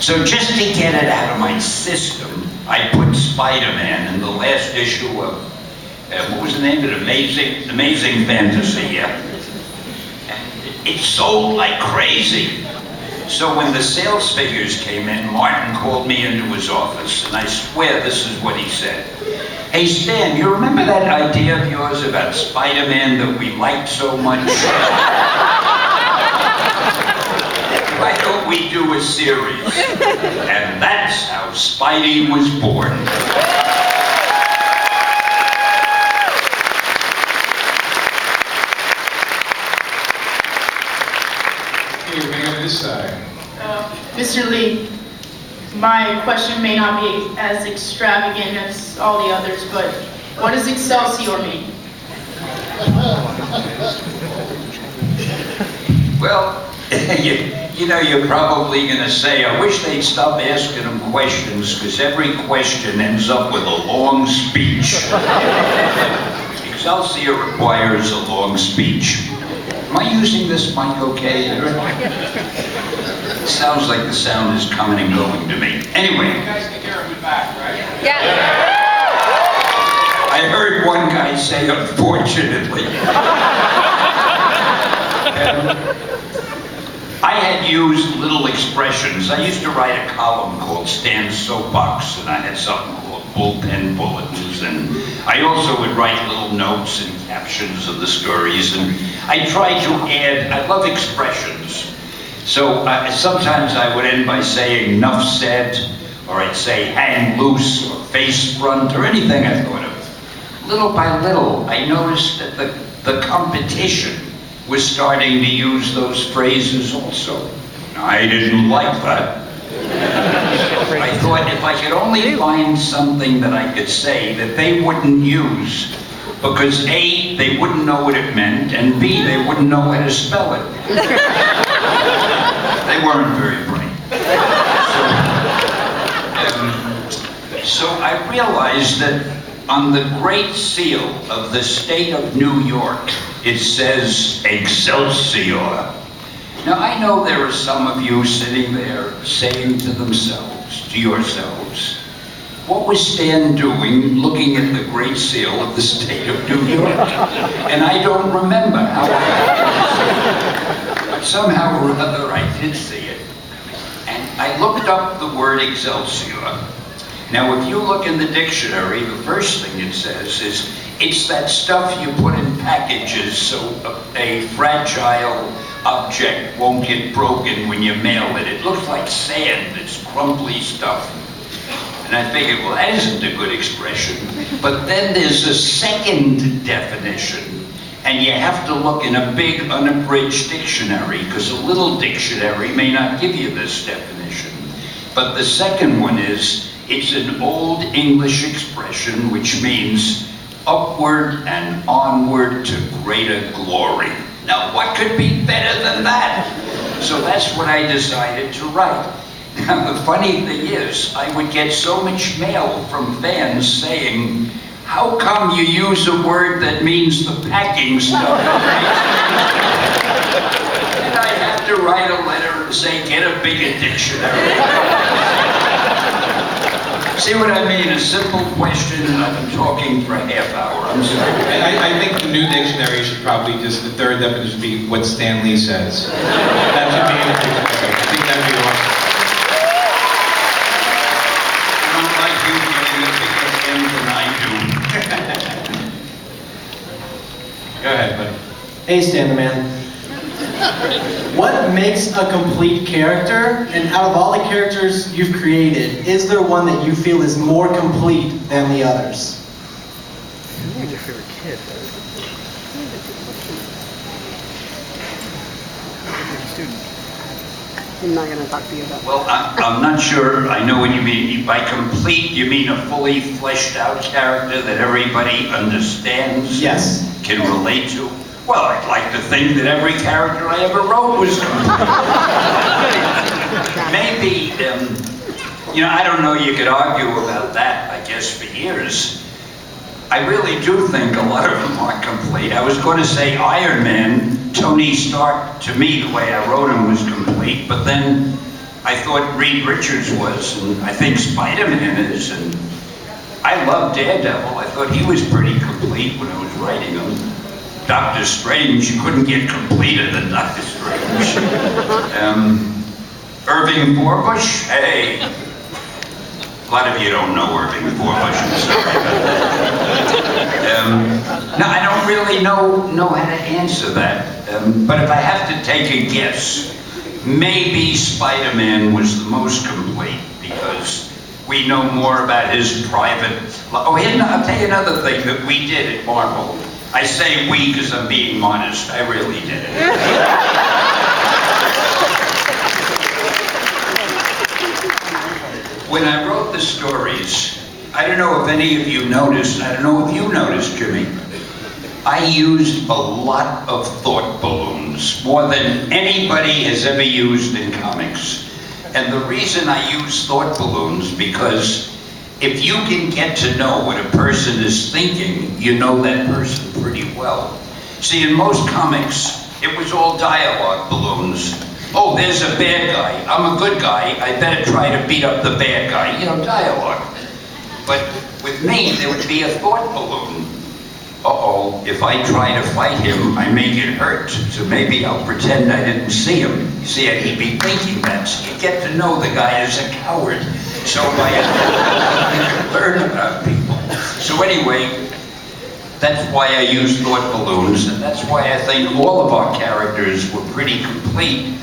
So just to get it out of my system, I put Spider-Man in the last issue of, what was the name of it? Amazing Fantasy, yeah. And it sold like crazy. So when the sales figures came in, Martin called me into his office, and I swear this is what he said. Hey Stan, you remember that idea of yours about Spider-Man that we liked so much? Why don't we do a series? And that's how Spidey was born. Okay, we're gonna go to this side. Mr. Lee, my question may not be as extravagant as all the others, but what does Excelsior mean? Well, you know, you're probably going to say, I wish they'd stop asking them questions, because every question ends up with a long speech. Excelsior requires a long speech. Am I using this mic okay? It sounds like the sound is coming and going to me. Anyway. You guys take care of me back, right? Yeah. I heard one guy say, unfortunately. I had used little expressions. I used to write a column called Stan's Soapbox, and I had something called Bullpen Bulletins, and I also would write little notes and captions of the stories, and I tried to add, I love expressions. So sometimes I would end by saying, "'Nuff said," or I'd say, "hang loose," or "face front," or anything I thought of. Little by little, I noticed that the competition was starting to use those phrases also. I didn't like that. I thought if I could only find something that I could say that they wouldn't use, because A, they wouldn't know what it meant, and B, they wouldn't know how to spell it. They weren't very bright. So I realized that on the Great Seal of the state of New York, it says Excelsior. Now I know there are some of you sitting there saying to themselves, to yourselves, what was Stan doing looking at the Great Seal of the state of New York? And I don't remember how I did. But somehow or other I did see it. And I looked up the word Excelsior. Now, if you look in the dictionary, the first thing it says is, it's that stuff you put in packages so a fragile object won't get broken when you mail it. It looks like sand, it's crumbly stuff. And I figured, well, that isn't a good expression. But then there's a second definition, and you have to look in a big unabridged dictionary, because a little dictionary may not give you this definition. But the second one is, it's an old English expression which means upward and onward to greater glory. Now, what could be better than that? So that's what I decided to write. Now, the funny thing is, I would get so much mail from fans saying, how come you use a word that means the packing stuff? And I had to write a letter and say, get a bigger dictionary. See what I mean? A simple question, and I've been talking for a half hour. I'm sorry. I think the new dictionary should probably just, the third definition be what Stan Lee says. That should be in the dictionary. I think that'd be awesome. I don't like you getting a bigger end than I do. Go ahead, buddy. Hey, Stan the Man. What makes a complete character? And out of all the characters you've created, is there one that you feel is more complete than the others? Who's your favorite kid? I'm not going to talk to you about that. Well, I'm not sure I know what you mean. By complete, you mean a fully fleshed out character that everybody understands? Yes. Can relate to? Well, I'd like to think that every character I ever wrote was maybe, you know, I don't know, you could argue about that, I guess, for years. I really do think a lot of them are complete. I was going to say Iron Man, Tony Stark, to me, the way I wrote him was complete, but then I thought Reed Richards was, and I think Spider-Man is, and I love Daredevil. I thought he was pretty complete when I was writing him. Doctor Strange, you couldn't get completer than Doctor Strange. Irving Forbush, hey. A lot of you don't know Irving Forbush, I'm sorry. No, I don't really know how to answer that. But if I have to take a guess, maybe Spider-Man was the most complete because we know more about his private life. Oh, I'll tell you another thing that we did at Marvel. I say we because I'm being modest. I really did it. When I wrote the stories, I don't know if any of you noticed, I don't know if you noticed, Jimmy, I used a lot of thought balloons, more than anybody has ever used in comics. And the reason I use thought balloons, because if you can get to know what a person is thinking, you know that person pretty well. See, in most comics, it was all dialogue balloons. Oh, there's a bad guy. I'm a good guy. I better try to beat up the bad guy. You know, dialogue. But with me, there would be a thought balloon. Uh-oh, if I try to fight him, I may get hurt. So maybe I'll pretend I didn't see him. You see, he'd be thinking that. So you get to know the guy is a coward. So by you can learn about people. So anyway, that's why I use thought balloons, and that's why I think all of our characters were pretty complete.